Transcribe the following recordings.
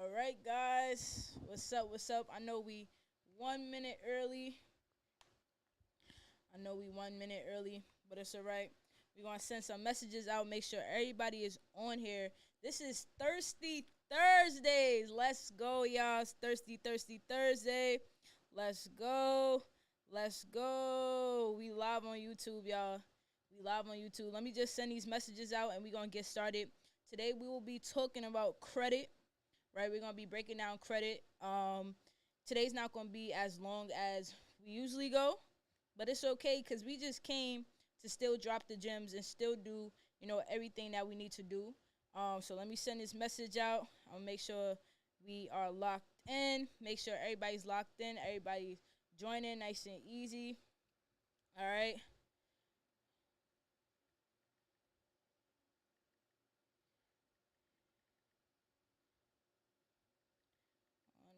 All right, guys. What's up? What's up? I know we 1 minute early. But it's all right. We're going to send some messages out. Make sure everybody is on here. This is Thirsty Thursdays. Let's go, y'all. It's Thirsty Thursday. Let's go. Let's go. We live on YouTube, y'all. We live on YouTube. Let me just send these messages out and we're going to get started. Today we will be talking about credit. Right, we're gonna be breaking down credit. Today's not gonna be as long as we usually go, but it's okay because we just came to still drop the gems and still do everything that we need to do. So let me send this message out. I'll make sure we are locked in. Make sure everybody's locked in. Everybody's joining nice and easy. All right.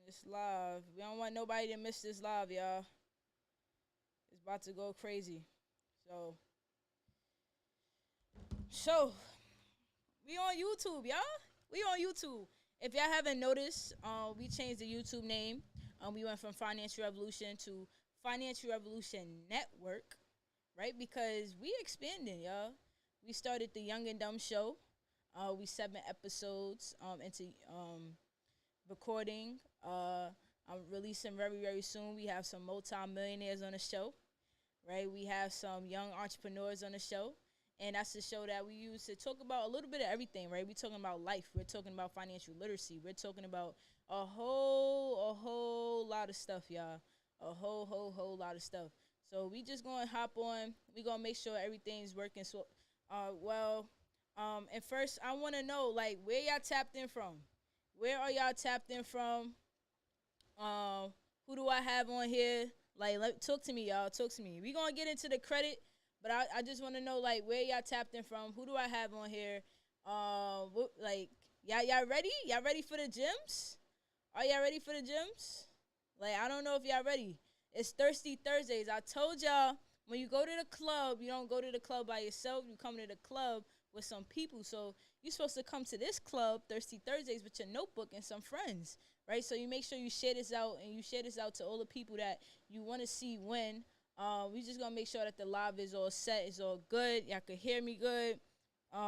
This live. We don't want nobody to miss this live, y'all. It's about to go crazy. So we on YouTube, y'all. We on YouTube. If y'all haven't noticed, we changed the YouTube name. We went from Financial Revolution to Financial Revolution Network, right? Because we expanding, y'all. We started the Young and Dumb Show. We 7 episodes into recording. I'm releasing very, very soon. We have some multi-millionaires on the show, right? We have some young entrepreneurs on the show. And that's the show that we use to talk about a little bit of everything, right? We're talking about life. We're talking about financial literacy. We're talking about a whole lot of stuff, y'all. A whole lot of stuff. So we just going to hop on. We going to make sure everything's working. So, and first, I want to know, like, where y'all tapped in from? Where are y'all tapped in from? Who do I have on here? Like, talk to me, y'all. Talk to me. We gonna get into the credit, but I just want to know, like, where y'all tapped in from? Who do I have on here? Y'all ready? Y'all ready for the gyms? Are y'all ready for the gyms? Like, I don't know if y'all ready. It's Thirsty Thursdays. I told y'all, when you go to the club, you don't go to the club by yourself. You come to the club with some people. So you're supposed to come to this club, Thirsty Thursdays, with your notebook and some friends, right? So you make sure you share this out, and you share this out to all the people that you want to see win. We just gonna make sure that the live is all set, is all good. Y'all can hear me good. We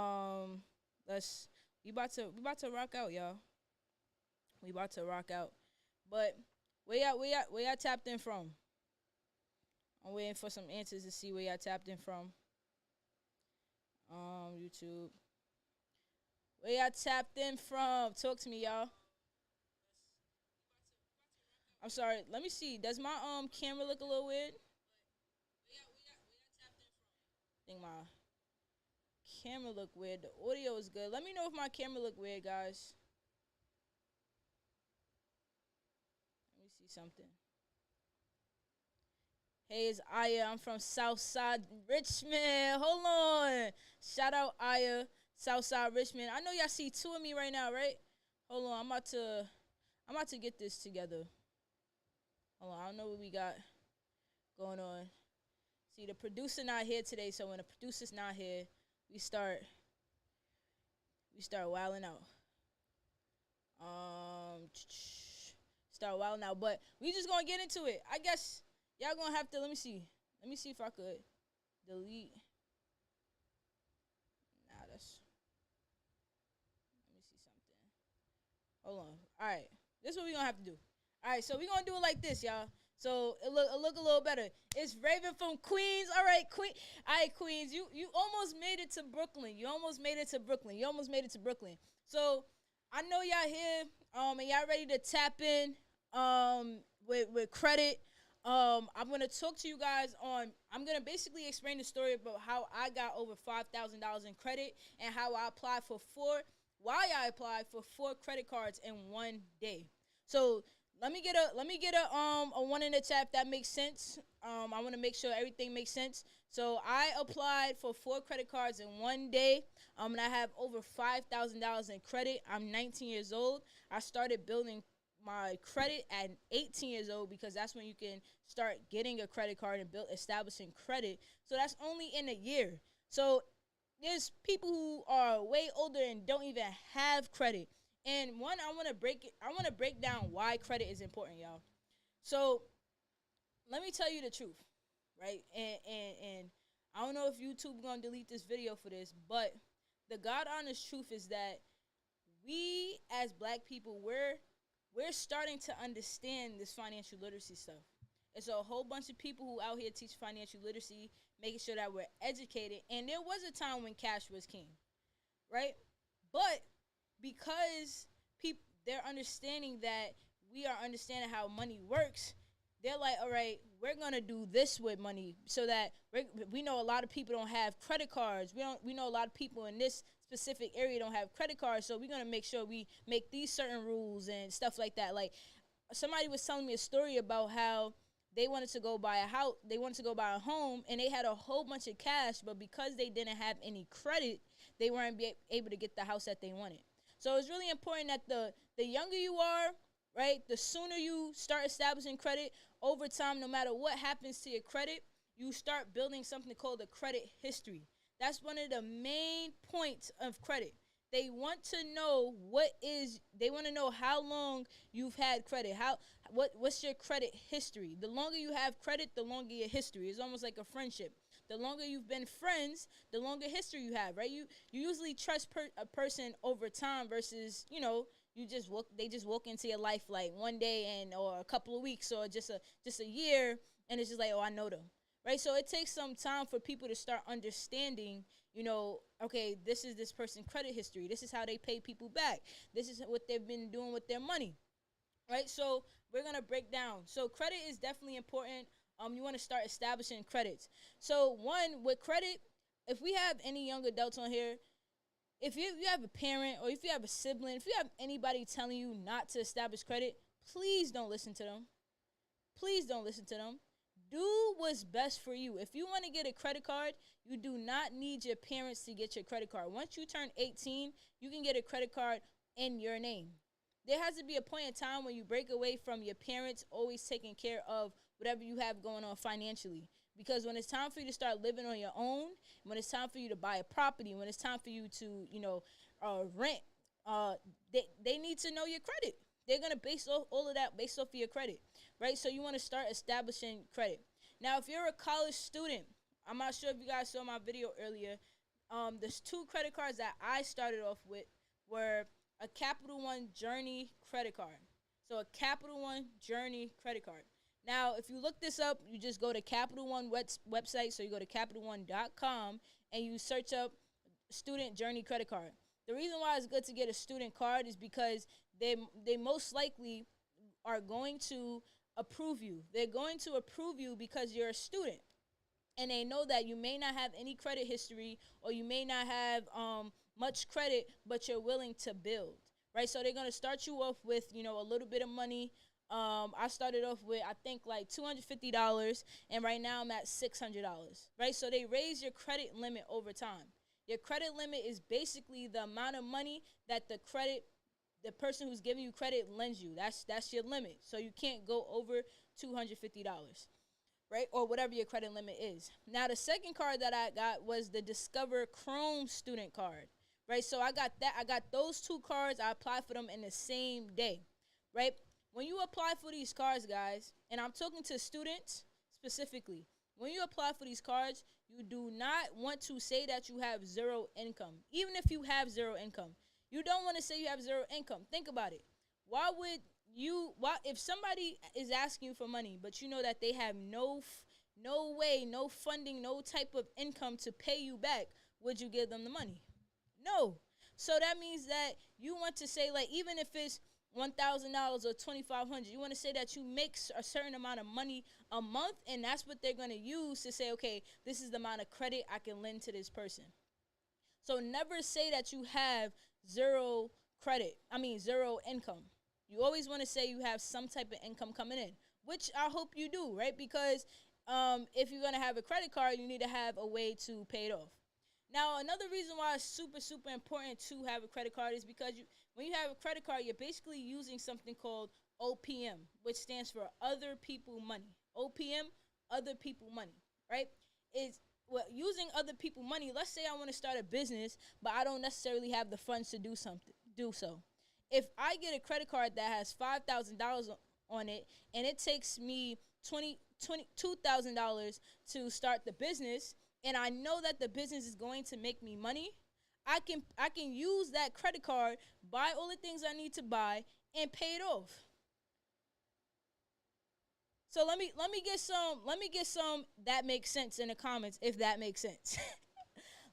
about to rock out, y'all. We about to rock out. But where y'all tapped in from? I'm waiting for some answers to see where y'all tapped in from. YouTube. Where y'all tapped in from? Talk to me, y'all. I'm sorry. Let me see. Does my camera look a little weird? I think my camera look weird. The audio is good. Let me know if my camera look weird, guys. Let me see something. Hey, it's Aya. I'm from Southside Richmond. Hold on. Shout out Aya, Southside Richmond. I know y'all see 2 of me right now, right? Hold on. I'm about to get this together. Hold on. I don't know what we got going on. See, the producer not here today, so when the producer's not here, we start wilding out. Start wilding out. But we just gonna get into it. I guess y'all gonna have to, let me see if I could delete. Let me see something. Hold on. Alright. This is what we gonna have to do. Alright, so we gonna do it like this, y'all. So it look a little better. It's Raven from Queens. Alright, Queens. You almost made it to Brooklyn. So I know y'all here, and y'all ready to tap in with credit. I'm gonna talk to you guys I'm gonna basically explain the story about how I got over $5,000 in credit and how I applied for why I applied for 4 credit cards in one day. So let me get a one in the chat if that makes sense. I want to make sure everything makes sense. So I applied for 4 credit cards in one day. And I have over $5,000 in credit. I'm 19 years old. I started building my credit at 18 years old because that's when you can start getting a credit card and establishing credit. So that's only in a year. So there's people who are way older and don't even have credit. And one, I want to break down why credit is important, y'all. So let me tell you the truth, right? And I don't know if YouTube gonna delete this video for this, but the God honest truth is that we as black people, we're starting to understand this financial literacy stuff. It's a whole bunch of people who out here teach financial literacy, making sure that we're educated. And there was a time when cash was king, right? But because people, they're understanding that we are understanding how money works, they're like, all right, we're gonna do this with money so that we know a lot of people don't have credit cards. We know a lot of people in this specific area don't have credit cards, so we're gonna make sure we make these certain rules and stuff like that. Like somebody was telling me a story about how they wanted to go buy a house, they wanted to go buy a home, and they had a whole bunch of cash, but because they didn't have any credit, they weren't able to get the house that they wanted. So it's really important that the younger you are, right, the sooner you start establishing credit over time, no matter what happens to your credit, you start building something called a credit history. That's one of the main points of credit. They want to know they want to know how long you've had credit. What's your credit history? The longer you have credit, the longer your history. It's almost like a friendship. The longer you've been friends, the longer history you have, right? You usually trust a person over time versus, they just walk into your life like one day or a couple of weeks or just a year, and it's just like, oh, I know them. Right? So it takes some time for people to start understanding, okay, this is this person's credit history. This is how they pay people back. This is what they've been doing with their money. Right? So we're going to break down. So credit is definitely important. You want to start establishing credits. So one, with credit, if we have any young adults on here, if you have a parent or if you have a sibling, if you have anybody telling you not to establish credit, please don't listen to them. Please don't listen to them. Do what's best for you. If you want to get a credit card, you do not need your parents to get your credit card. Once you turn 18, you can get a credit card in your name. There has to be a point in time when you break away from your parents always taking care of whatever you have going on financially. Because when it's time for you to start living on your own, when it's time for you to buy a property, when it's time for you to, rent, they need to know your credit. They're going to base all of that based off of your credit, right? So you want to start establishing credit. Now, if you're a college student, I'm not sure if you guys saw my video earlier. There's two credit cards that I started off with were a Capital One Journey credit card. So a Capital One Journey credit card. Now, if you look this up, you just go to Capital One website. So you go to CapitalOne.com and you search up Student Journey credit card. The reason why it's good to get a student card is because they most likely are going to approve you. They're going to approve you because you're a student. And they know that you may not have any credit history or you may not have much credit, but you're willing to build, right? So they're going to start you off with, a little bit of money. I started off with, I think, like $250, and right now I'm at $600, right? So they raise your credit limit over time. Your credit limit is basically the amount of money that the person who's giving you credit lends you. That's your limit. So you can't go over $250, right? Or whatever your credit limit is. Now, the second card that I got was the Discover Chrome student card, right? So I got that. I got those two cards. I applied for them in the same day, right? When you apply for these cards, guys, and I'm talking to students specifically, when you apply for these cards, you do not want to say that you have zero income. Even if you have zero income, you don't want to say you have zero income. Think about it. Why if somebody is asking you for money, but you know that they have no way, no funding, no type of income to pay you back, would you give them the money? No. So that means that you want to say, like, even if it's $1,000 or $2,500, you want to say that you make a certain amount of money a month, and that's what they're going to use to say, okay, this is the amount of credit I can lend to this person. So never say that you have zero income. You always want to say you have some type of income coming in, which I hope you do, right? Because if you're going to have a credit card, you need to have a way to pay it off. Now, another reason why it's super, super important to have a credit card is because when you have a credit card, you're basically using something called OPM, which stands for Other People Money. OPM, Other People Money, right? Using other people money. Let's say I want to start a business, but I don't necessarily have the funds to do so. if I get a credit card that has $5,000 on it, and it takes me $22,000 to start the business, and I know that the business is going to make me money, I can use that credit card, buy all the things I need to buy, and pay it off. So let me get some that makes sense in the comments, if that makes sense.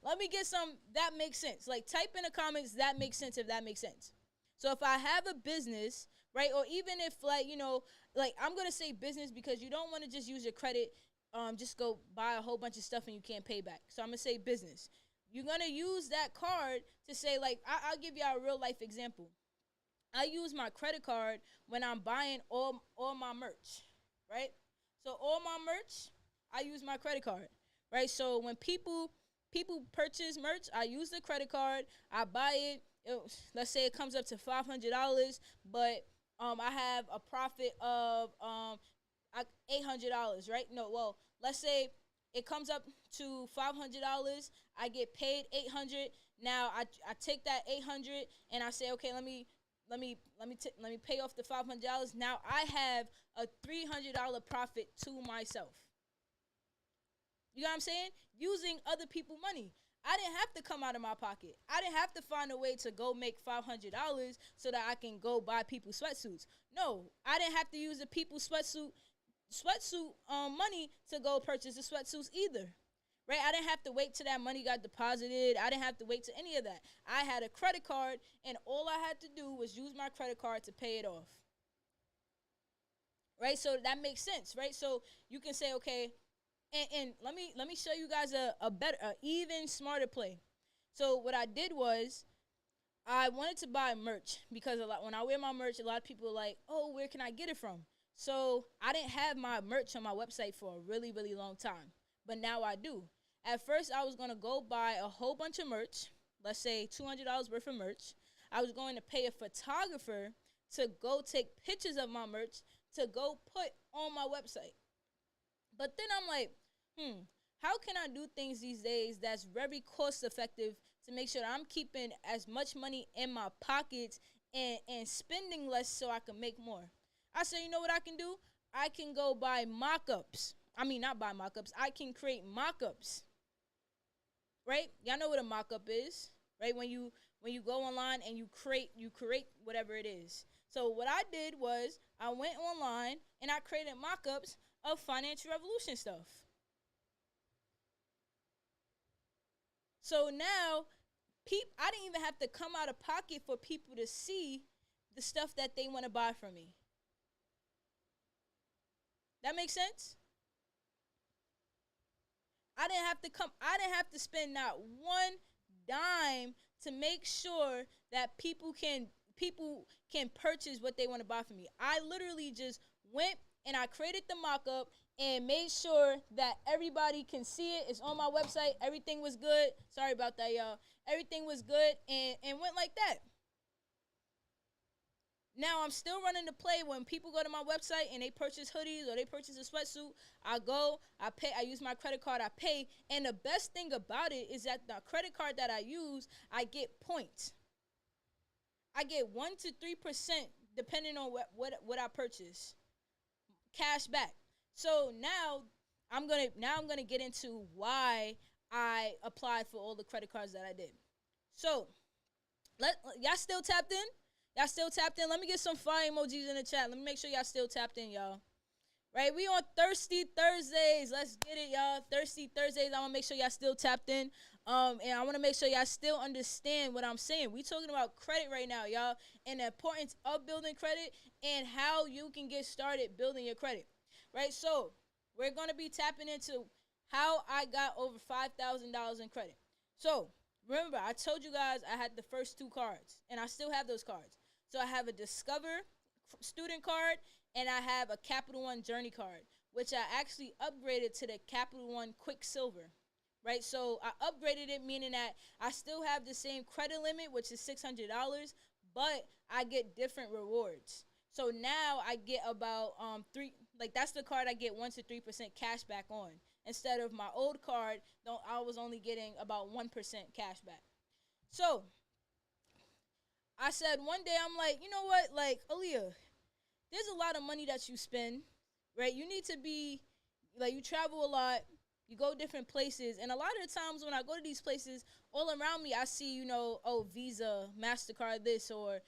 Let me get some that makes sense. Like, type in the comments that makes sense, if that makes sense. So if I have a business, right, or even if, like, like, I'm gonna say business because you don't want to just use your credit, just go buy a whole bunch of stuff and you can't pay back. So I'm gonna say business. You're gonna use that card to say, like, I'll give you a real life example. I use my credit card when I'm buying all my merch, right? So all my merch, I use my credit card, right? So when people purchase merch, I use the credit card. I buy it. Let's say it comes up to $500, but I have a profit of $800, right? No, well, let's say it comes up to $500. I get paid $800. Now I take that $800 and I say, okay, let me pay off the $500. Now I have a $300 profit to myself. You know what I'm saying? Using other people's money. I didn't have to come out of my pocket. I didn't have to find a way to go make $500 so that I can go buy people's sweatsuits. No, I didn't have to use the people's sweatsuit money to go purchase the sweatsuits either. Right? I didn't have to wait till that money got deposited. I didn't have to wait to any of that. I had a credit card, and all I had to do was use my credit card to pay it off. Right? So that makes sense, right? So you can say, okay, and let me show you guys a better, even smarter play. So what I did was, I wanted to buy merch because when I wear my merch, a lot of people are like, oh, where can I get it from? So I didn't have my merch on my website for a really, really long time, but now I do. At first, I was going to go buy a whole bunch of merch, let's say $200 worth of merch. I was going to pay a photographer to go take pictures of my merch to go put on my website. But then I'm like, how can I do things these days that's very cost effective to make sure that I'm keeping as much money in my pockets and spending less so I can make more? I said, you know what I can do? I can go buy mock-ups. I mean, not buy mock-ups. I can create mock-ups. Right? Y'all know what a mock-up is, right? When you go online and you create whatever it is. So what I did was I went online and I created mock-ups of financial revolution stuff. So now, I didn't even have to come out of pocket for people to see the stuff that they want to buy from me. That makes sense? I didn't have to spend not one dime to make sure that people can purchase what they want to buy from me. I literally just went and I created the mock-up and made sure that everybody can see it. It's on my website. Everything was good. Sorry about that, y'all. Everything was good and went like that. Now I'm still running the play when people go to my website and they purchase hoodies or they purchase a sweatsuit. I go, I pay, I use my credit card, I pay. And the best thing about it is that the credit card that I use, I get points. I get 1 to 3% depending on what I purchase. Cash back. So now I'm gonna get into why I applied for all the credit cards that I did. So y'all still tapped in? Y'all still tapped in? Let me get some fire emojis in the chat. Let me make sure y'all still tapped in, y'all. Right? We on Thirsty Thursdays. Let's get it, y'all. Thirsty Thursdays. I want to make sure y'all still tapped in. And I want to make sure y'all still understand what I'm saying. We talking about credit right now, y'all, and the importance of building credit and how you can get started building your credit. Right? So we're going to be tapping into how I got over $5,000 in credit. So remember, I told you guys I had the first 2 cards, and I still have those cards. So I have a Discover student card, and I have a Capital One Journey card, which I actually upgraded to the Capital One Quicksilver, right? So I upgraded it, meaning that I still have the same credit limit, which is $600, but I get different rewards. So now I get about that's the card I get 1 to 3% cash back on. Instead of my old card, I was only getting about 1% cash back. So I said one day, I'm like, you know what? Like, Aaliyah, there's a lot of money that you spend, right? You need to be, like, you travel a lot, you go different places, and a lot of the times when I go to these places, all around me, I see, oh, Visa, MasterCard this, or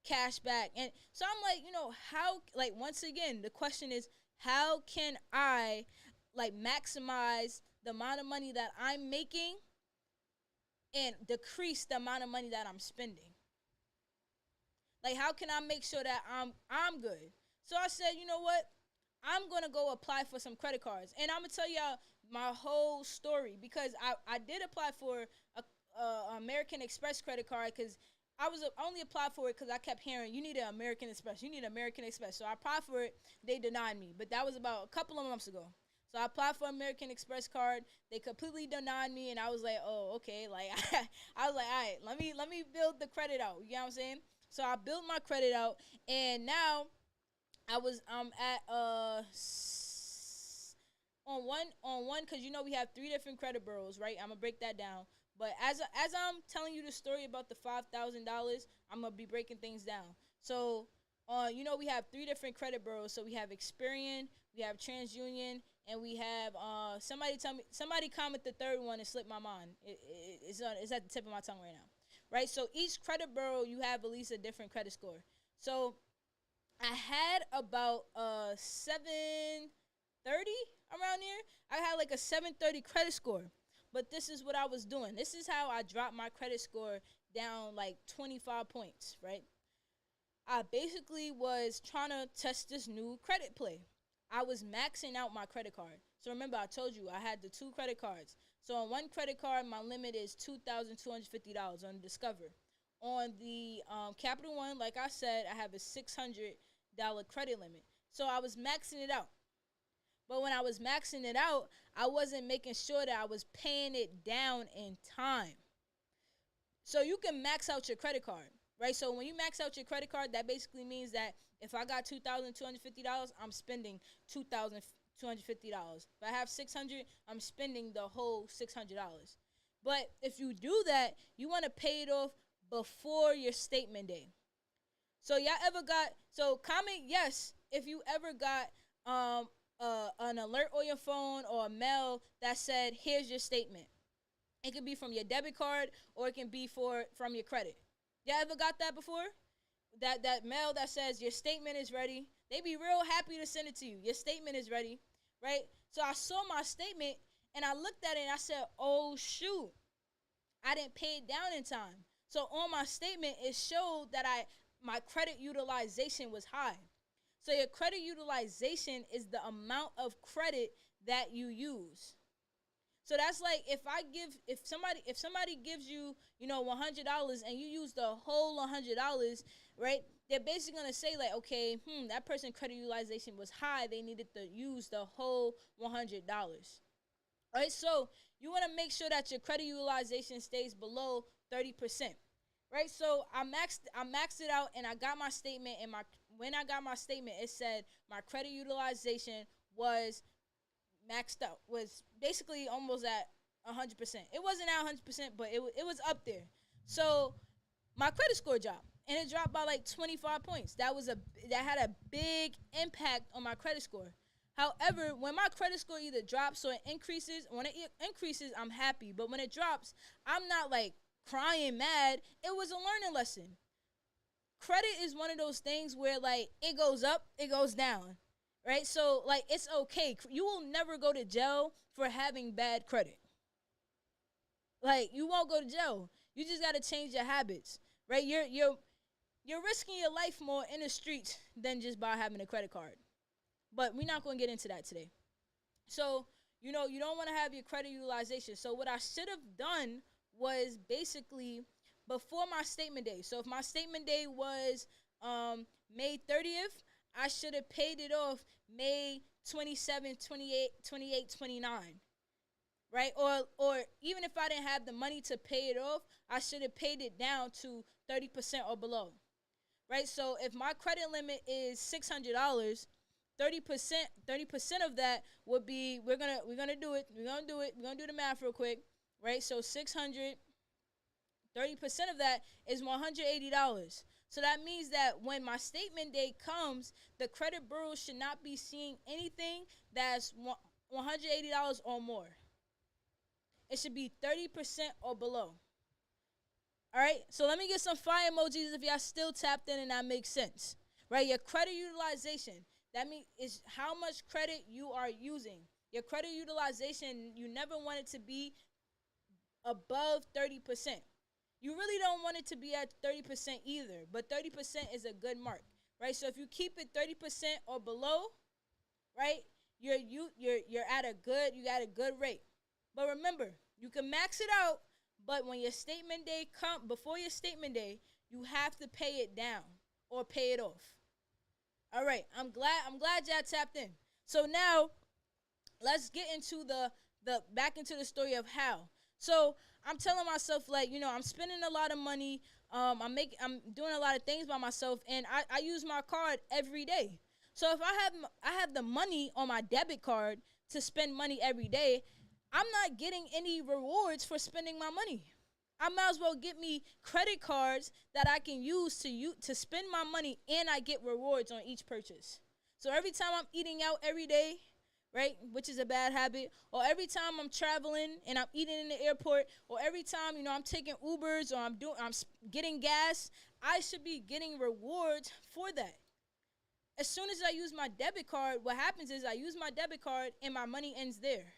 cash back. And so I'm like, how, like, once again, the question is, how can I, like, maximize the amount of money that I'm making and decrease the amount of money that I'm spending? Like, how can I make sure that I'm good? So I said, you know what? I'm gonna go apply for some credit cards, and I'm gonna tell y'all my whole story because I did apply for a American Express credit card because I was only applied for it because I kept hearing you need an American Express, you need an American Express. So I applied for it. They denied me, but that was about a couple of months ago. So I applied for American Express card. They completely denied me, and I was like, oh, okay. Like I was like, all right, let me build the credit out. You know what I'm saying? So I built my credit out, and now I'm at on one because we have three different credit bureaus, right? I'm gonna break that down. But as I'm telling you the story about the $5,000, I'm gonna be breaking things down. So, we have three different credit bureaus. So we have Experian, we have TransUnion, and we have somebody comment the third one and slipped my mind. It's at the tip of my tongue right now, right? So each credit bureau you have at least a different credit score. So I had about 730 around here. I had like a 730 credit score. But this is what I was doing. This is how I dropped my credit score down like 25 points, right? I basically was trying to test this new credit play. I was maxing out my credit card. So remember, I told you I had the two credit cards. So on one credit card, my limit is $2,250 on Discover. On the Capital One, like I said, I have a $600 credit limit. So I was maxing it out. But when I was maxing it out, I wasn't making sure that I was paying it down in time. So you can max out your credit card, right? So when you max out your credit card, that basically means that if I got $2,250, I'm spending $2,250. If I have $600, I'm spending the whole $600. But if you do that, you want to pay it off before your statement day. So comment yes if you ever got an alert on your phone or a mail that said, here's your statement. It could be from your debit card or it can be from your credit. You ever got that before? That mail that says your statement is ready. They be real happy to send it to you. Your statement is ready, right? So I saw my statement and I looked at it and I said, oh shoot, I didn't pay it down in time. So on my statement, it showed that my credit utilization was high. So your credit utilization is the amount of credit that you use. So that's like if somebody gives you, $100 and you use the whole $100, right? They're basically gonna say like, okay, that person credit utilization was high. They needed to use the whole $100. All right, so you want to make sure that your credit utilization stays below 30%. Right, so I maxed it out, and I got my statement. And when I got my statement, it said my credit utilization was maxed out, was basically almost at 100%. It wasn't at 100%, but it was up there. So my credit score dropped, and it dropped by like 25 points. That had a big impact on my credit score. However, when my credit score either drops or it increases, when it increases, I'm happy. But when it drops, I'm not like crying mad. It was a learning lesson. Credit is one of those things where like it goes up, it goes down, right? So like it's okay. You will never go to jail for having bad credit. Like you won't go to jail. You just got to change your habits, right? You're risking your life more in the streets than just by having a credit card. But we're not going to get into that today. So, you don't want to have your credit utilization. So what I should have done was basically before my statement day. So if my statement day was May 30th, I should have paid it off May 27, 28, 28, 29. Right? Or even if I didn't have the money to pay it off, I should have paid it down to 30% or below. Right? So if my credit limit is $600, 30% of that would be we're gonna do the math real quick, right? So 600, 30% of that is $180. So that means that when my statement day comes, the credit bureau should not be seeing anything that's $180 or more. It should be 30% or below. All right, so let me get some fire emojis if y'all still tapped in and that makes sense. Right, your credit utilization, that means is how much credit you are using. Your credit utilization, you never want it to be above 30%. You really don't want it to be at 30% either, but 30% is a good mark, right? So if you keep it 30% or below, right, you're at a good rate. But remember, you can max it out, but when your statement day before your statement day, you have to pay it down or pay it off. All right, I'm glad y'all tapped in. So now let's get into the back into the story of how. So I'm telling myself, like, I'm spending a lot of money. I'm doing a lot of things by myself, and I use my card every day. So if I have the money on my debit card to spend money every day, I'm not getting any rewards for spending my money. I might as well get me credit cards that I can use to spend my money, and I get rewards on each purchase. So every time I'm eating out every day, right, which is a bad habit, or every time I'm traveling and I'm eating in the airport, or every time, I'm taking Ubers or I'm getting gas, I should be getting rewards for that. As soon as I use my debit card, what happens is I use my debit card and my money ends there.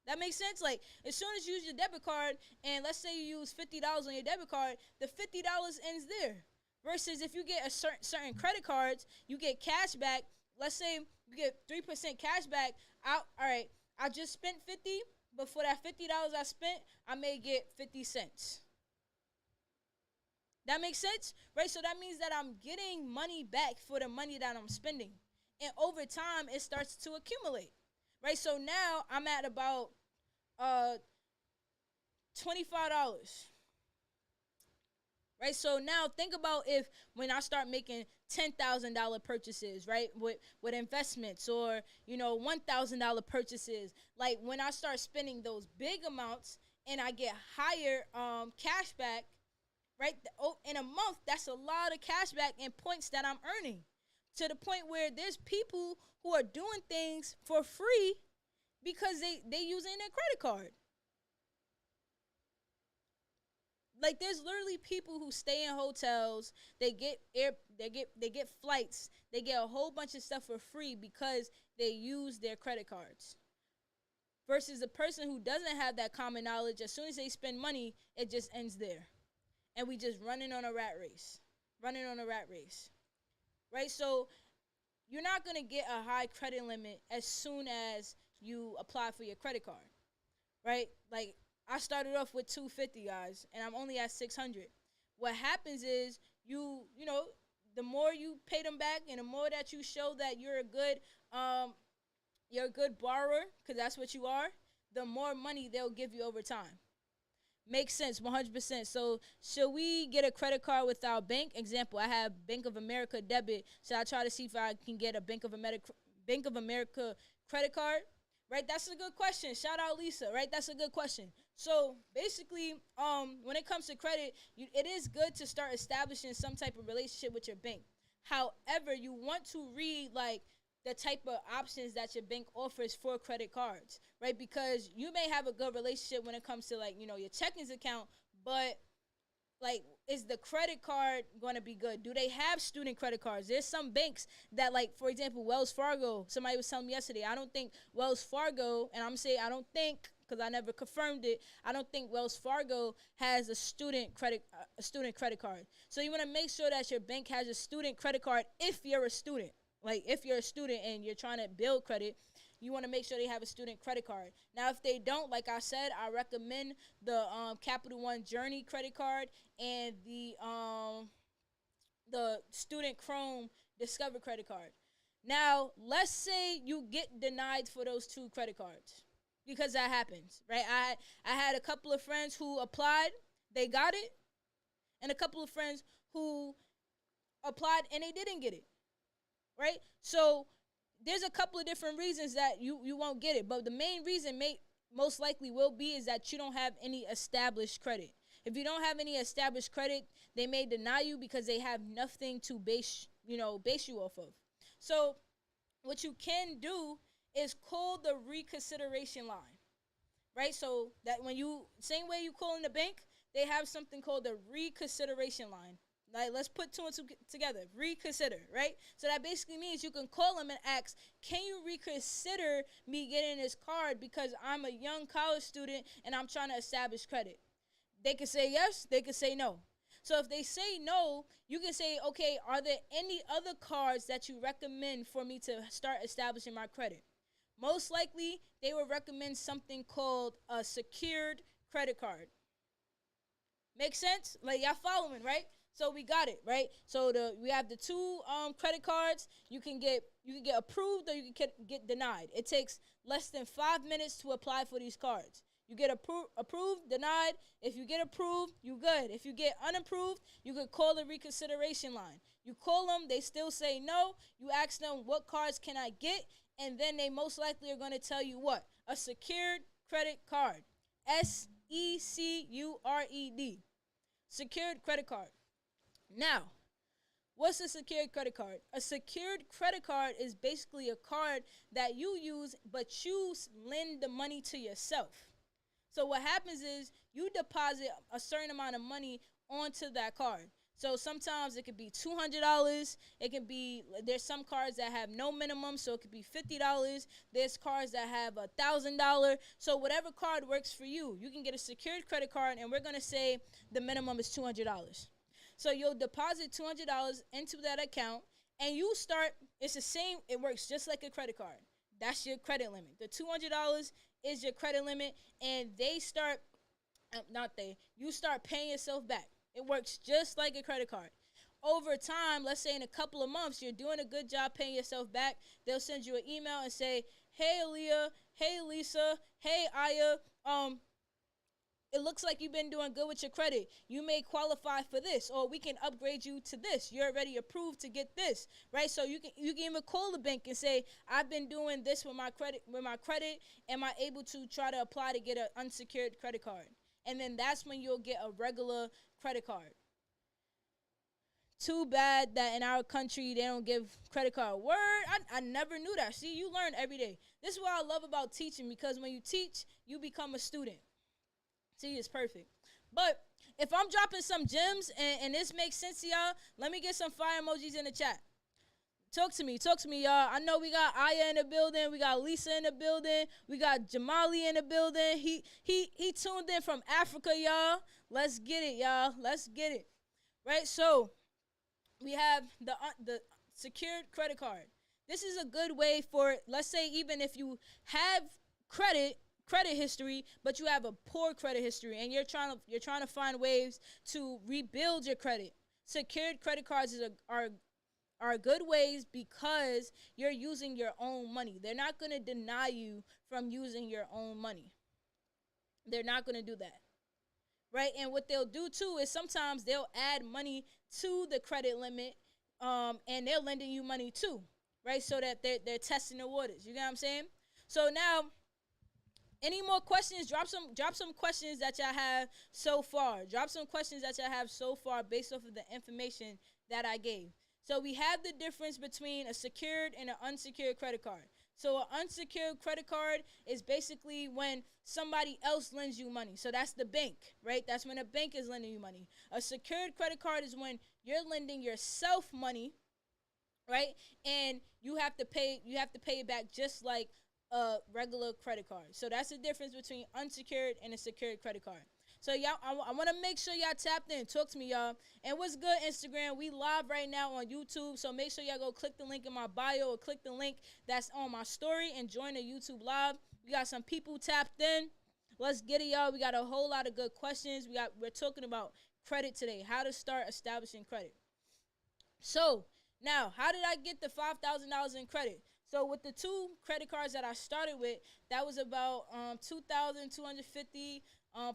That makes sense? Like, as soon as you use your debit card, and let's say you use $50 on your debit card, the $50 ends there. Versus if you get a certain credit cards, you get cash back. Let's say you get 3% cash back. All right, I just spent 50, but for that $50 I spent, I may get 50 cents. That makes sense? Right? So that means that I'm getting money back for the money that I'm spending. And over time, it starts to accumulate. Right? So now I'm at about $25. Right? So now think about if when I start making $10,000 purchases, right, with investments, or, $1,000 purchases, like when I start spending those big amounts and I get higher cash back, right, in a month, that's a lot of cash back and points that I'm earning, to the point where there's people who are doing things for free because they using their credit card. Like, there's literally people who stay in hotels, they get flights, they get a whole bunch of stuff for free because they use their credit cards. Versus the person who doesn't have that common knowledge, as soon as they spend money, it just ends there. And we just running on a rat race. Right? So you're not going to get a high credit limit as soon as you apply for your credit card. Right? Like, I started off with $250, guys, and I'm only at $600. What happens is the more you pay them back, and the more that you show that you're a good borrower, because that's what you are, the more money they'll give you over time. Makes sense, 100%. So should we get a credit card with our bank? Example, I have Bank of America debit. So I try to see if I can get a Bank of America credit card. Right, that's a good question. Shout out Lisa. Right, that's a good question. So basically, when it comes to credit, it is good to start establishing some type of relationship with your bank. However, you want to read like the type of options that your bank offers for credit cards, right? Because you may have a good relationship when it comes to your checkings account, but like, is the credit card going to be good? Do they have student credit cards? There's some banks that, like, for example, Wells Fargo. Somebody was telling me yesterday, I don't think Wells Fargo, and I'm saying I don't think, because I never confirmed it, I don't think Wells Fargo has a student credit card. So you want to make sure that your bank has a student credit card if you're a student. Like, if you're a student and you're trying to build credit, you want to make sure they have a student credit card. Now, if they don't, like I said, I recommend the Capital One Journey credit card and the Student Chrome Discover credit card. Now, let's say you get denied for those two credit cards, because that happens, right? I had a couple of friends who applied, they got it, and a couple of friends who applied and they didn't get it, right? So there's a couple of different reasons that you won't get it, but the main reason most likely will be is that you don't have any established credit. If you don't have any established credit, they may deny you because they have nothing to base you off of. So what you can do is call the reconsideration line, right? So that when you, same way you call in the bank, they have something called the reconsideration line. Like, let's put two and two together. Reconsider, right? So that basically means you can call them and ask, can you reconsider me getting this card because I'm a young college student and I'm trying to establish credit? They can say yes, they can say no. So if they say no, you can say, okay, are there any other cards that you recommend for me to start establishing my credit? Most likely, they will recommend something called a secured credit card. Make sense? Like, y'all following, right? So we got it, right? So we have the two credit cards. You can get approved or you can get denied. It takes less than 5 minutes to apply for these cards. You get approved, denied. If you get approved, you good. If you get unapproved, you could call the reconsideration line. You call them, they still say no. You ask them, what cards can I get? And then they most likely are going to tell you what? A secured credit card. SECURED. Secured credit card. Now, what's a secured credit card? A secured credit card is basically a card that you use, but you lend the money to yourself. So what happens is you deposit a certain amount of money onto that card. So sometimes it could be $200. It can be, there's some cards that have no minimum, so it could be $50. There's cards that have $1,000. So whatever card works for you, you can get a secured credit card, and we're going to say the minimum is $200. So you'll deposit $200 into that account, and you start, it's the same, it works just like a credit card. That's your credit limit. The $200 is your credit limit, and you start paying yourself back. It works just like a credit card. Over time, let's say in a couple of months, you're doing a good job paying yourself back. They'll send you an email and say, hey, Aaliyah, hey, Lisa, hey, Aya, it looks like you've been doing good with your credit. You may qualify for this, or we can upgrade you to this. You're already approved to get this, right? So you can even call the bank and say, I've been doing this with my credit. Am I able to try to apply to get an unsecured credit card? And then that's when you'll get a regular credit card. Too bad that in our country they don't give credit card. Word, I never knew that. See, you learn every day. This is what I love about teaching, because when you teach, you become a student. See, it's perfect. But if I'm dropping some gems and this makes sense to y'all, let me get some fire emojis in the chat. Talk to me, y'all. I know we got Aya in the building. We got Lisa in the building. We got Jamali in the building. He tuned in from Africa, y'all. Let's get it, y'all. Let's get it. Right? So we have the secured credit card. This is a good way for, let's say, even if you have credit history, but you have a poor credit history, and you're trying to find ways to rebuild your credit. Secured credit cards are good ways because you're using your own money. They're not going to deny you from using your own money. They're not going to do that, right? And what they'll do too is sometimes they'll add money to the credit limit, and they're lending you money too, right? So that they're testing the waters. You get what I'm saying? So now, any more questions? Drop some questions that y'all have so far. Drop some questions that y'all have so far based off of the information that I gave. So we have the difference between a secured and an unsecured credit card. So an unsecured credit card is basically when somebody else lends you money. So that's the bank, right? That's when a bank is lending you money. A secured credit card is when you're lending yourself money, right? And you have to pay it back just like a regular credit card. So that's the difference between unsecured and a secured credit card. So y'all, I want to make sure y'all tapped in. Talk to me, y'all. And what's good, Instagram? We live right now on YouTube. So make sure y'all go click the link in my bio or click the link that's on my story and join the YouTube live. We got some people tapped in. Let's get it, y'all. We got a whole lot of good questions. We're talking about credit today, how to start establishing credit. So now, how did I get the $5,000 in credit? So with the two credit cards that I started with, that was about $2,250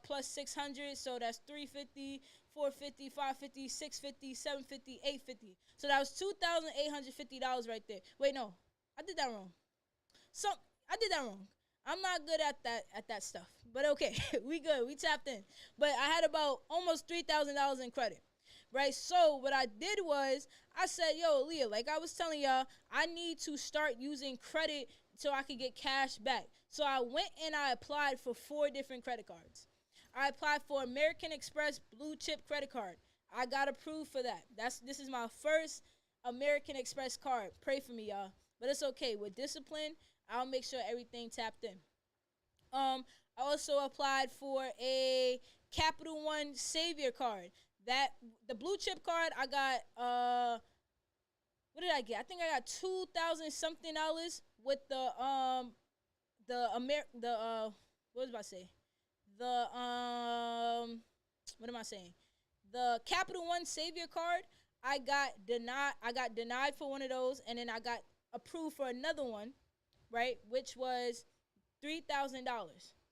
plus $600. So that's $350, $450, $550, $650, $750, $850. So that was $2,850 right there. Wait, no, I did that wrong. I did that wrong. I'm not good at that stuff. But okay, we good. We tapped in. But I had about almost $3,000 in credit. Right? So what I did was I said, yo, Leah, like I was telling y'all, I need to start using credit so I could get cash back. So I went and I applied for 4 different credit cards. I applied for American Express Blue Chip credit card. I got approved for that. This is my first American Express card. Pray for me, y'all. But it's okay. With discipline, I'll make sure everything tapped in. I also applied for a Capital One Savior card. That the blue chip card I got. What did I get? I think I got $2,000 something with what was I about to say? The what am I saying? The Capital One Savior card. I got denied. I got denied for one of those, and then I got approved for another one, right? Which was $3,000.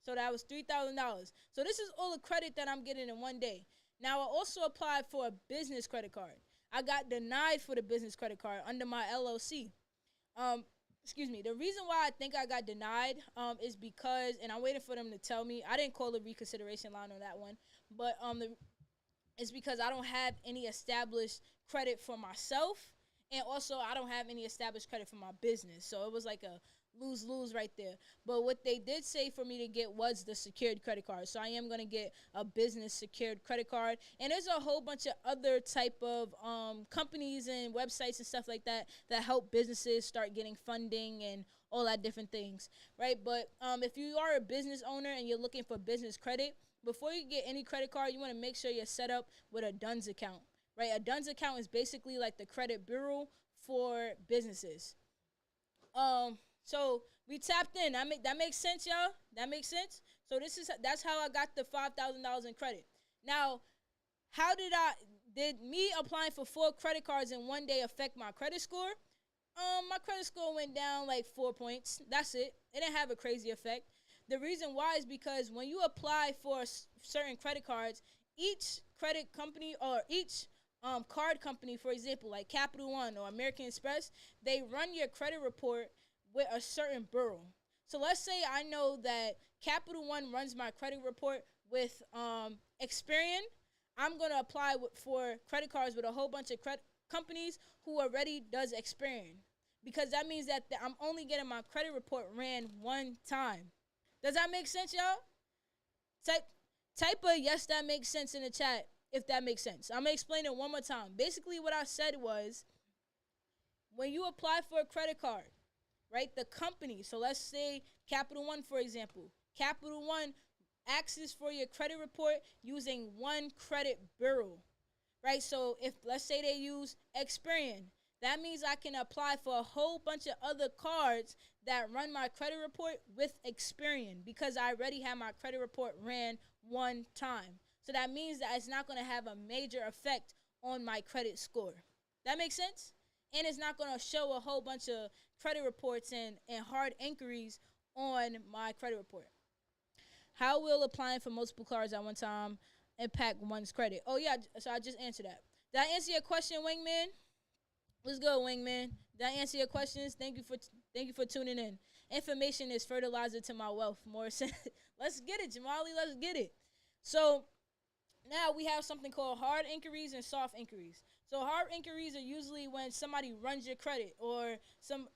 So that was $3,000. So this is all the credit that I'm getting in one day. Now I also applied for a business credit card. I got denied for the business credit card under my LLC. Excuse me. The reason why I think I got denied is because, and I'm waiting for them to tell me. I didn't call the reconsideration line on that one, but it's because I don't have any established credit for myself, and also I don't have any established credit for my business. So it was like a lose-lose right there. But what they did say for me to get was the secured credit card. So I am going to get a business secured credit card. And there's a whole bunch of other type of companies and websites and stuff like that that help businesses start getting funding and all that different things, right? But if you are a business owner and you're looking for business credit, before you get any credit card, you want to make sure you're set up with a DUNS account, right? A DUNS account is basically like the credit bureau for businesses. So we tapped in. That makes sense, y'all. That makes sense. So that's how I got the $5,000 in credit. Now, did me applying for 4 credit cards in one day affect my credit score? My credit score went down like 4 points. That's it. It didn't have a crazy effect. The reason why is because when you apply for certain credit cards, each credit company or each card company, for example, like Capital One or American Express, they run your credit report with a certain bureau. So let's say I know that Capital One runs my credit report with Experian. I'm going to apply for credit cards with a whole bunch of companies who already does Experian, because that means that I'm only getting my credit report ran one time. Does that make sense, y'all? Type a yes, that makes sense in the chat if that makes sense. I'm going to explain it one more time. Basically, what I said was, when you apply for a credit card, right, the company, so let's say Capital One, for example. Capital One asks for your credit report using one credit bureau, right? So if, let's say they use Experian, that means I can apply for a whole bunch of other cards that run my credit report with Experian, because I already have my credit report ran one time. So that means that it's not going to have a major effect on my credit score. That makes sense? And it's not going to show a whole bunch of credit reports and hard inquiries on my credit report. How will applying for multiple cards at one time impact one's credit? Oh, yeah, so I just answered that. Did I answer your question, Wingman? Let's go, Wingman. Did I answer your questions? Thank you for tuning in. Information is fertilizer to my wealth. Morrison. Let's get it, Jamali. Let's get it. So now we have something called hard inquiries and soft inquiries. So hard inquiries are usually when somebody runs your credit, or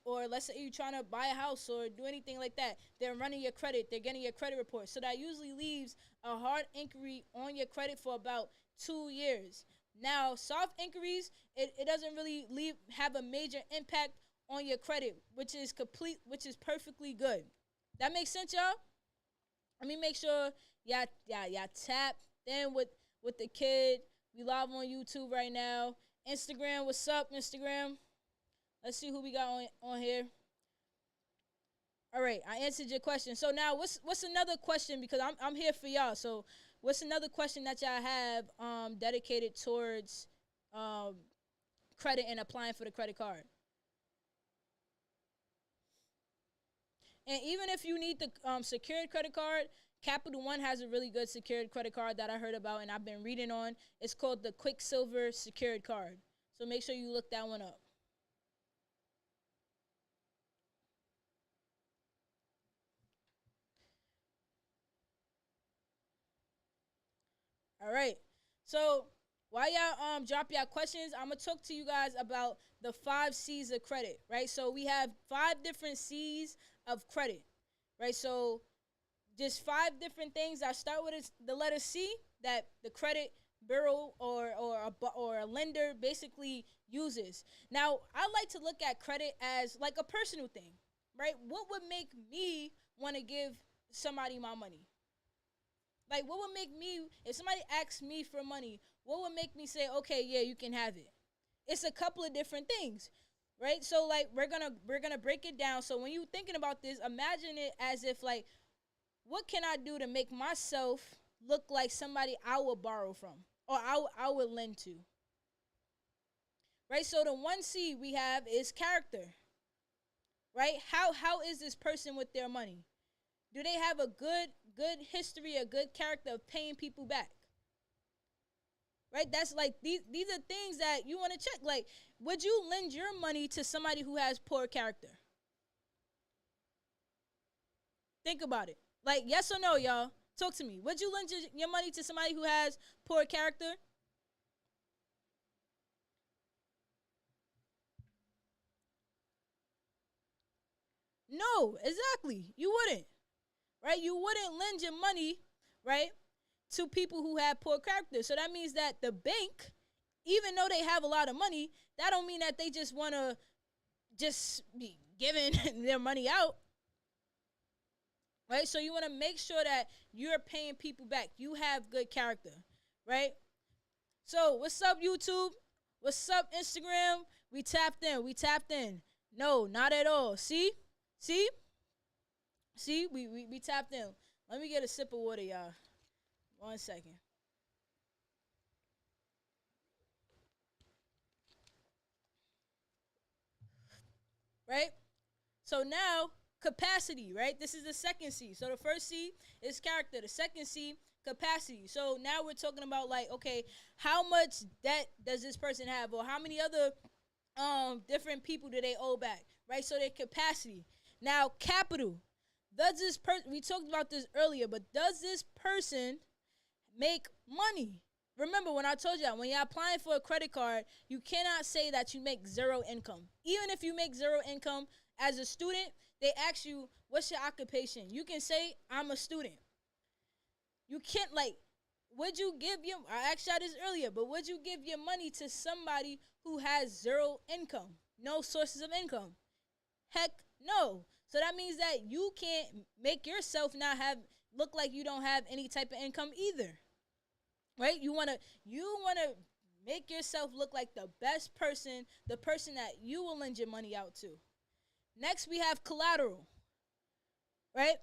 let's say you're trying to buy a house or do anything like that. They're running your credit. They're getting your credit report. So that usually leaves a hard inquiry on your credit for about 2 years. Now, soft inquiries, it doesn't really have a major impact on your credit, which is perfectly good. That makes sense, y'all? Let me make sure y'all tap in with the kid. We live on YouTube right now. Instagram, what's up, Instagram? Let's see who we got on here. All right, I answered your question. So now what's another question, because I'm here for y'all. So what's another question that y'all have dedicated towards credit and applying for the credit card? And even if you need the secured credit card, Capital One has a really good secured credit card that I heard about and I've been reading on. It's called the Quicksilver secured card. So make sure you look that one up. All right. So while y'all drop y'all questions, I'm gonna talk to you guys about the 5 C's of credit, right? So we have 5 different C's of credit, right? So just 5 different things. I start with the letter C that the credit bureau or a lender basically uses. Now, I like to look at credit as like a personal thing, right? What would make me want to give somebody my money? Like, what would make me, if somebody asks me for money, what would make me say, okay, yeah, you can have it? It's a couple of different things, right? So, like, we're gonna break it down. So, when you thinking about this, imagine it as if, like, what can I do to make myself look like somebody I would borrow from or I would lend to, right? So, the 1 C we have is character, right? How is this person with their money? Do they have a good history, a good character of paying people back? Right? That's like these are things that you want to check. Like, would you lend your money to somebody who has poor character? Think about it. Like, yes or no, y'all? Talk to me. Would you lend your money to somebody who has poor character? No, exactly. You wouldn't. Right? You wouldn't lend your money, right, to people who have poor character. So that means that the bank, even though they have a lot of money, that don't mean that they just want to just be giving their money out, right? So you want to make sure that you're paying people back. You have good character, right? So what's up, YouTube? What's up, Instagram? We tapped in. We tapped in. No, not at all. See? See? See? We tapped in. Let me get a sip of water, y'all. 1 second. Right? So now, capacity, right? This is the second C. So the first C is character. The second C, capacity. So now we're talking about, like, okay, how much debt does this person have, or how many other different people do they owe back, right? So their capacity. Now, capital. Does this person, we talked about this earlier, but does this person make money? Remember when I told you, when you're applying for a credit card, you cannot say that you make zero income. Even if you make zero income as a student, they ask you, what's your occupation? You can say, I'm a student. You can't, like, would you give your, I asked y'all this earlier, but would you give your money to somebody who has zero income, no sources of income? Heck no. So that means that you can't make yourself not have, look like you don't have any type of income either. Right? You wanna make yourself look like the best person, the person that you will lend your money out to. Next we have collateral. Right?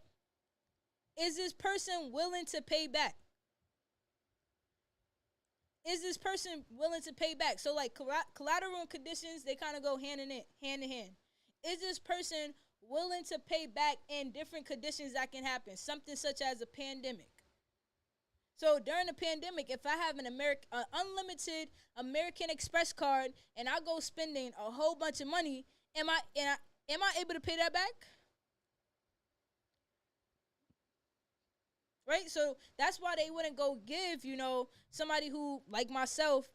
Is this person willing to pay back? Is this person willing to pay back? So, like, collateral and conditions, they kind of go hand in hand. Is this person willing to pay back in different conditions that can happen? Something such as a pandemic. So during the pandemic, if I have an unlimited American Express card and I go spending a whole bunch of money, am I able to pay that back? Right? So that's why they wouldn't go give, somebody who, like myself,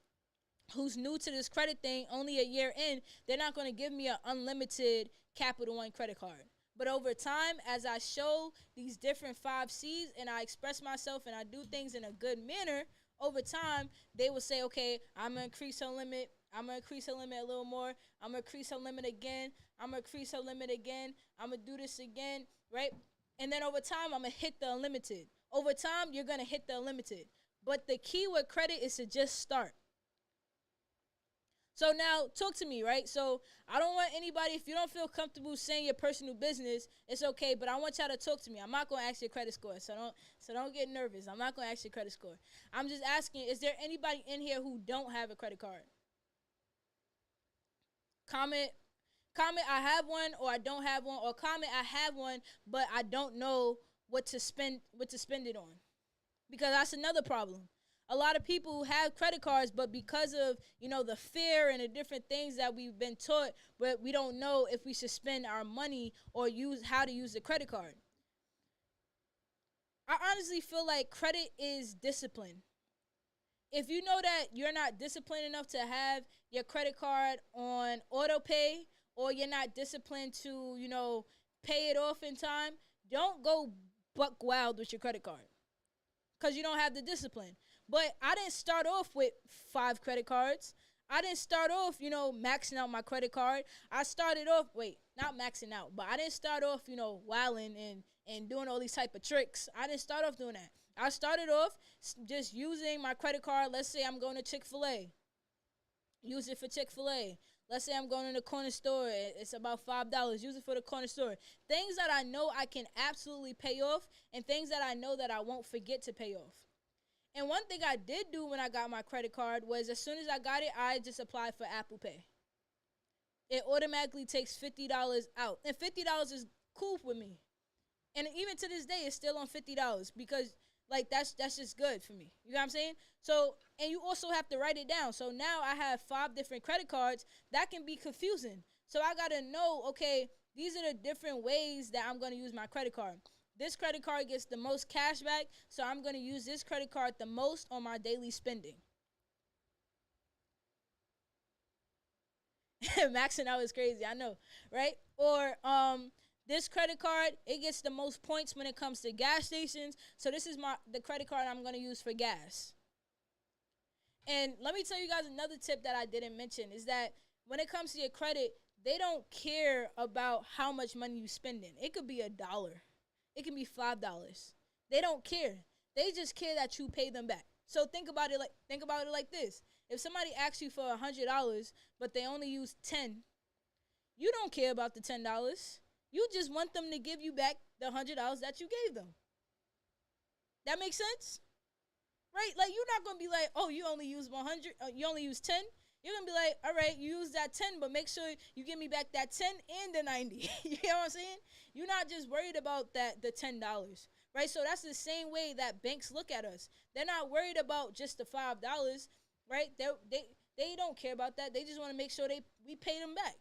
who's new to this credit thing, only a year in, they're not going to give me an unlimited Capital One credit card. But over time, as I show these different 5 C's and I express myself and I do things in a good manner, over time, they will say, okay, I'm going to increase her limit. I'm going to increase her limit a little more. I'm going to increase her limit again. I'm going to increase her limit again. I'm going to do this again, right? And then over time, I'm going to hit the unlimited. Over time, you're going to hit the unlimited. But the key with credit is to just start. So now, talk to me, right? So I don't want anybody, if you don't feel comfortable saying your personal business, it's okay, but I want y'all to talk to me. I'm not going to ask your credit score, so don't get nervous. I'm not going to ask your credit score. I'm just asking, is there anybody in here who don't have a credit card? Comment, I have one, or I don't have one, or comment, I have one, but I don't know what to spend it on. Because that's another problem. A lot of people have credit cards, but because of, the fear and the different things that we've been taught, but we don't know if we should spend our money or use how to use the credit card. I honestly feel like credit is discipline. if you know that you're not disciplined enough to have your credit card on auto pay, or you're not disciplined to, pay it off in time, don't go buck wild with your credit card because you don't have the discipline. But I didn't start off with 5 credit cards. I didn't start off, maxing out my credit card. I started off, not maxing out, but I didn't start off, wilding and doing all these type of tricks. I didn't start off doing that. I started off just using my credit card. Let's say I'm going to Chick-fil-A. Use it for Chick-fil-A. Let's say I'm going to the corner store. It's about $5. Use it for the corner store. Things that I know I can absolutely pay off, and things that I know that I won't forget to pay off. And one thing I did do when I got my credit card was, as soon as I got it, I just applied for Apple Pay. It automatically takes $50 out. And $50 is cool with me. And even to this day, it's still on $50 because, that's just good for me. You know what I'm saying? So, and you also have to write it down. So now I have 5 different credit cards. That can be confusing. So I got to know, okay, these are the different ways that I'm going to use my credit card. This credit card gets the most cash back, so I'm going to use this credit card the most on my daily spending. Maxing out is crazy, I know, right? Or this credit card, it gets the most points when it comes to gas stations, so this is the credit card I'm going to use for gas. And let me tell you guys another tip that I didn't mention is that when it comes to your credit, they don't care about how much money you spending. It could be $1. It can be $5. They don't care. They just care that you pay them back. So think about it like this. If somebody asks you for $100, but they only use 10, you don't care about the $10. You just want them to give you back the $100 that you gave them. That makes sense? Right? Like, you're not going to be like, oh, you only use 100, you only use 10. You're going to be like, all right, you use that 10, but make sure you give me back that 10 and the 90. You know what I'm saying? You're not just worried about the $10, right? So that's the same way that banks look at us. They're not worried about just the $5, right? They don't care about that. They just want to make sure we pay them back.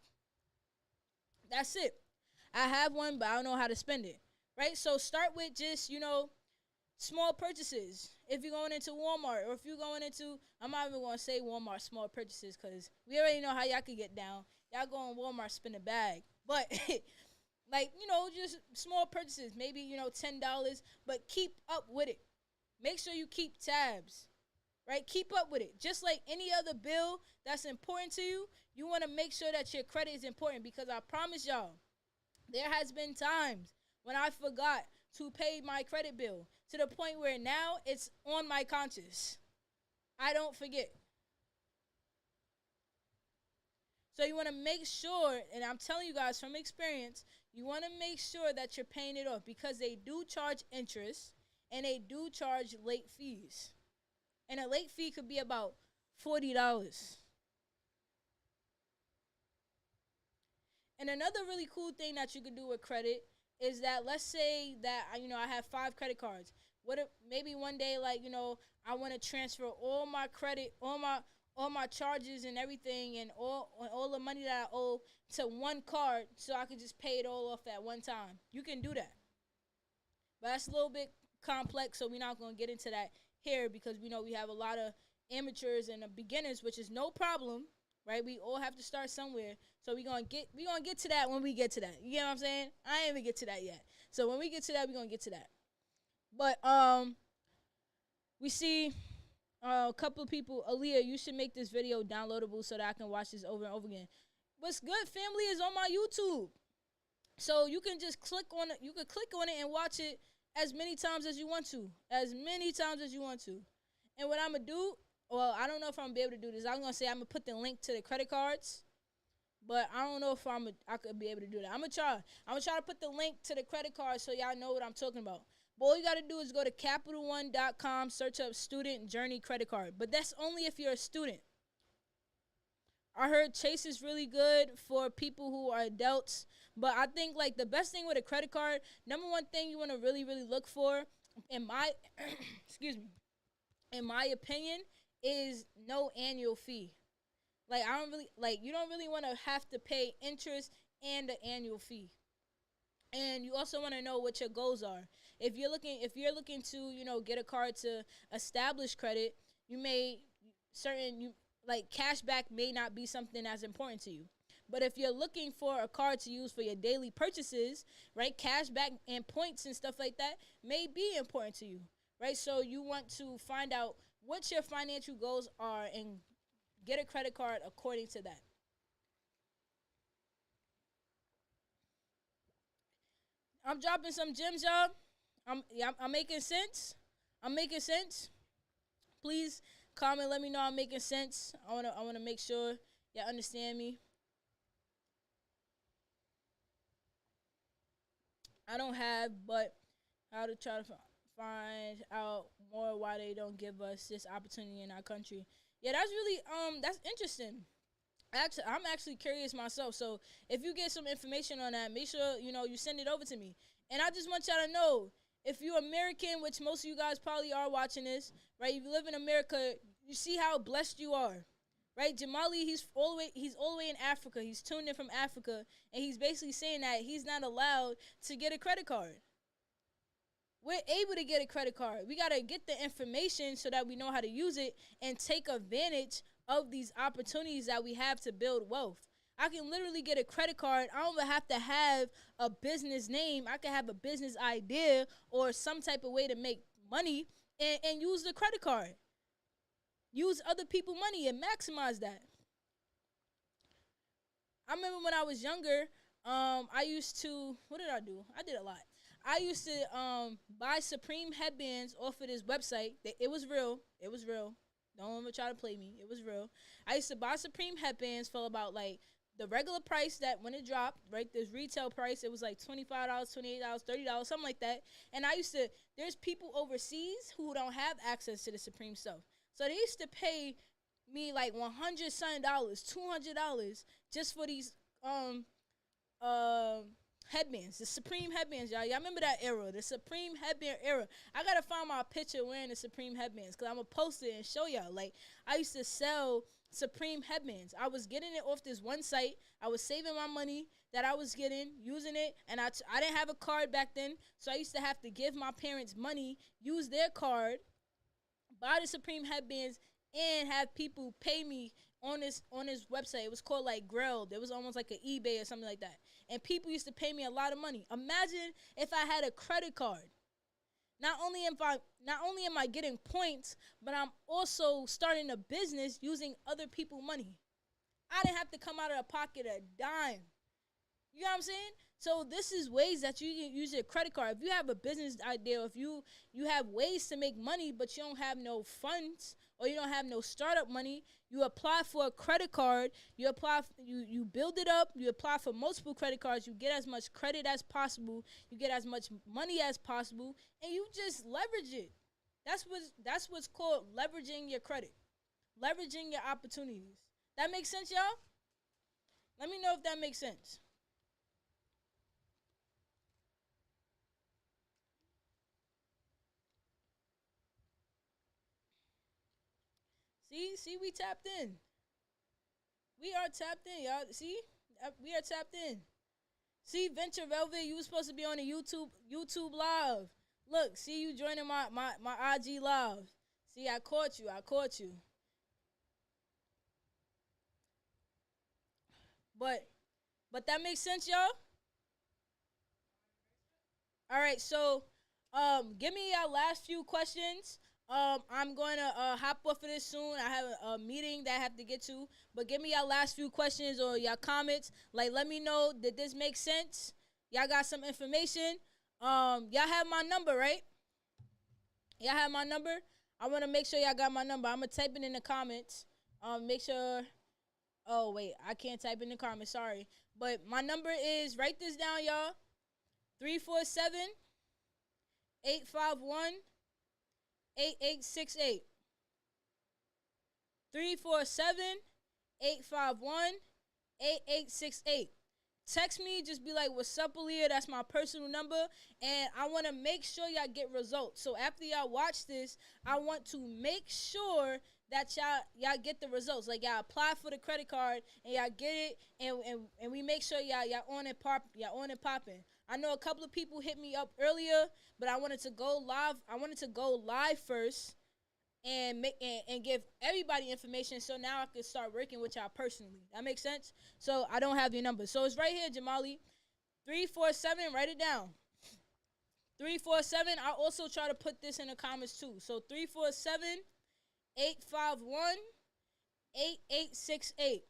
That's it. I have one, but I don't know how to spend it, right? So start with just, small purchases. If you're going into Walmart, or if you're going into, I'm not even going to say Walmart small purchases because we already know how y'all can get down. Y'all go in Walmart, spend a bag. But, just small purchases, maybe, $10, but keep up with it. Make sure you keep tabs, right? Keep up with it. Just like any other bill that's important to you, you want to make sure that your credit is important, because I promise y'all, there has been times when I forgot to pay my credit bill, to the point where now it's on my conscience. I don't forget. So you want to make sure, and I'm telling you guys from experience, you want to make sure that you're paying it off, because they do charge interest and they do charge late fees. And a late fee could be about $40. And another really cool thing that you can do with credit is that, let's say that, I have 5 credit cards. What if maybe one day, I want to transfer all my credit, all my charges and everything, and all the money that I owe to one card, so I can just pay it all off at one time. You can do that. But that's a little bit complex, so we're not going to get into that here, because we know we have a lot of amateurs and beginners, which is no problem, right? We all have to start somewhere. So we're gonna get to that when we get to that. You get what I'm saying? I ain't even get to that yet. So when we get to that, we're gonna get to that. But we see a couple of people. Aaliyah, you should make this video downloadable so that I can watch this over and over again. What's good, family, is on my YouTube. So you can just click on it. You can click on it and watch it as many times as you want to. As many times as you want to. And what I'm going to do, well, I don't know if I'm going to be able to do this. I'm going to say I'm going to put the link to the credit cards. But I don't know if I could be able to do that. I'm going to try. I'm going to try to put the link to the credit card so y'all know what I'm talking about. But all you got to do is go to CapitalOne.com, search up Student Journey Credit Card. But that's only if you're a student. I heard Chase is really good for people who are adults. But I think, the best thing with a credit card, number one thing you want to really, really look for, in my in my opinion, is no annual fee. You don't really want to have to pay interest and the annual fee. And you also want to know what your goals are. If you're looking to, get a card to establish credit, you may certain you like cashback may not be something as important to you. But if you're looking for a card to use for your daily purchases, right, cashback and points and stuff like that may be important to you, right? So you want to find out what your financial goals are and get a credit card according to that. I'm dropping some gems, y'all. I'm making sense. I'm making sense. Please comment, let me know I'm making sense. I wanna make sure y'all understand me. I don't have, but how to try to find out more why they don't give us this opportunity in our country. Yeah, that's really that's interesting. Actually, I'm actually curious myself. So if you get some information on that, make sure you send it over to me. And I just want y'all to know, if you're American, which most of you guys probably are watching this, right? If you live in America, you see how blessed you are, right? Jamali, he's all the way in Africa. He's tuned in from Africa, and he's basically saying that he's not allowed to get a credit card. We're able to get a credit card. We got to get the information so that we know how to use it and take advantage of these opportunities that we have to build wealth. I can literally get a credit card. I don't even have to have a business name. I can have a business idea or some type of way to make money and use the credit card. Use other people's money and maximize that. I remember when I was younger, I used to, what did I do? I did a lot. I used to buy Supreme headbands off of this website. It was real. It was real. Don't ever try to play me. It was real. I used to buy Supreme headbands for about like the regular price that when it dropped, right? This retail price, it was like $25, $28, $30, something like that. And there's people overseas who don't have access to the Supreme stuff. So they used to pay me like 100 something dollars, $200 just for these um headbands, the Supreme headbands, y'all. Y'all remember that era, the Supreme headband era. I gotta find my picture wearing the Supreme headbands because I'm gonna post it and show y'all. Like, I used to sell Supreme headbands. I was getting it off this one site. I was saving my money that I was getting, using it, and I didn't have a card back then, so I used to have to give my parents money, use their card, buy the Supreme headbands, and have people pay me on this website. It was called like Grilled. It was almost like an eBay or something like that. And people used to pay me a lot of money. Imagine if I had a credit card. Not only am I getting points, but I'm also starting a business using other people's money. I didn't have to come out of the pocket a dime. You know what I'm saying? So this is ways that you can use your credit card. If you have a business idea, if you have ways to make money, but you don't have no funds or you don't have no startup money, you apply for a credit card. You build it up. You apply for multiple credit cards. You get as much credit as possible. You get as much money as possible, and you just leverage it. That's what's called leveraging your credit, leveraging your opportunities. That makes sense, y'all? Let me know if that makes sense. See, we tapped in. We are tapped in, y'all. See, we are tapped in. See, Venture Velvet, you were supposed to be on the YouTube live. Look, see you joining my IG live. See, I caught you. I caught you. But that makes sense, y'all. All right, so give me your last few questions. I'm going to hop off of this soon. I have a meeting that I have to get to. But give me your last few questions or your comments. Like, let me know, did this make sense? Y'all got some information. Y'all have my number, right? Y'all have my number. I want to make sure y'all got my number. I'm gonna type it in the comments. Make sure. Oh wait, I can't type in the comments. Sorry, but my number is, write this down, y'all. 347-851-8868. 347-851-8868. Text me, just be like, what's up, Aaliyah? That's my personal number. And I want to make sure y'all get results. So after y'all watch this, I want to make sure that y'all get the results. Like, y'all apply for the credit card and y'all get it, and we make sure y'all on it popping. I know a couple of people hit me up earlier, but I wanted to go live. I wanted to go live first. and and give everybody information. So now I can start working with y'all personally. That makes sense. So I don't have your number. So it's right here, Jamali. 347. Write it down. 347. I also try to put this in the comments too. So 347-851-8868.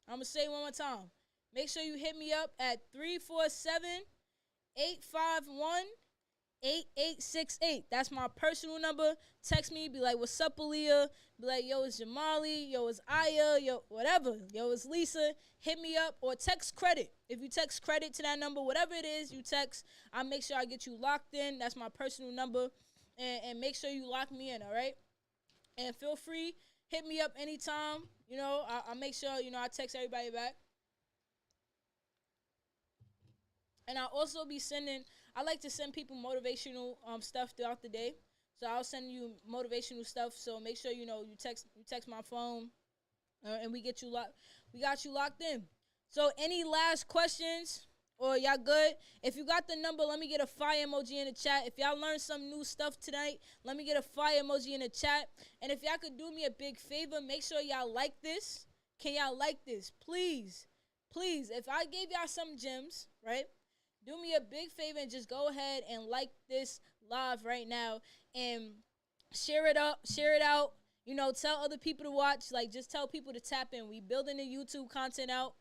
I'm going to say it one more time. Make sure you hit me up at 347-851-8868. That's my personal number. Text me, be like, what's up, Aaliyah? Be like, yo, it's Jamali. Yo, it's Aya. Yo, whatever. Yo, it's Lisa. Hit me up or text credit. If you text credit to that number, whatever it is you text, I'll make sure I get you locked in. That's my personal number. And make sure you lock me in, all right? And feel free, hit me up anytime. You know, I'll make sure, I text everybody back. And I'll also be I like to send people motivational stuff throughout the day. So I'll send you motivational stuff. So make sure, you text my phone and we got you locked in. So any last questions or y'all good? If you got the number, let me get a fire emoji in the chat. If y'all learned some new stuff tonight, let me get a fire emoji in the chat. And if y'all could do me a big favor, make sure y'all like this. Can y'all like this? Please. Please. If I gave y'all some gems, right? Do me a big favor and just go ahead and like this live right now and share it out. Tell other people to watch. Like, just tell people to tap in. We building the YouTube content out.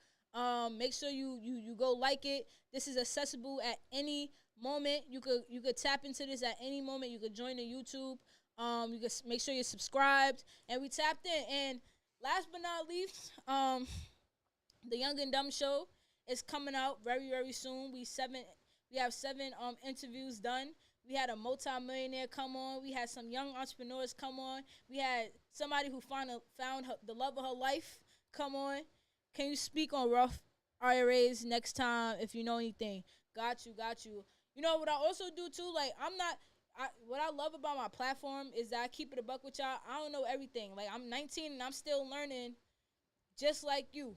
Make sure you go like it. This is accessible at any moment. You could tap into this at any moment. You could join the YouTube. You could make sure you're subscribed. And we tapped in. And last but not least, the Young and Dumb Show is coming out very, very soon. We have 7 interviews done. We had a multi-millionaire come on. We had some young entrepreneurs come on. We had somebody who found the love of her life come on. Can you speak on Roth IRAs next time if you know anything? Got you. You know what I also do too? Like, what I love about my platform is that I keep it a buck with y'all. I don't know everything. Like, I'm 19 and I'm still learning just like you.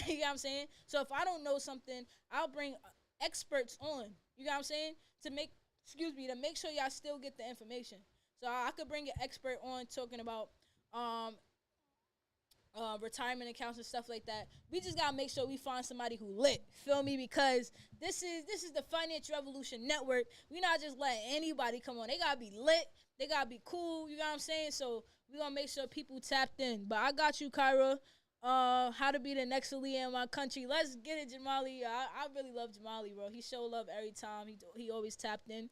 You know what I'm saying? So if I don't know something, I'll bring experts on. You know what I'm saying? To make sure y'all still get the information. So I could bring an expert on talking about retirement accounts and stuff like that. We just gotta make sure we find somebody who lit. Feel me? Because this is the Financial Revolution Network. We not just letting anybody come on. They gotta be lit. They gotta be cool. You know what I'm saying? So we gonna make sure people tapped in. But I got you, Kyra. How to be the next Aaliyah in my country. Let's get it, Jamali. I really love Jamali, bro. He show love every time. He always tapped in.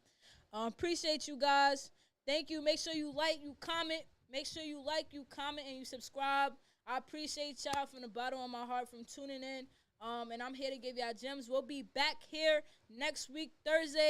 Appreciate you guys. Thank you. Make sure you like, you comment. Make sure you like, you comment, and you subscribe. I appreciate y'all from the bottom of my heart from tuning in. And I'm here to give y'all gems. We'll be back here next week, Thursday.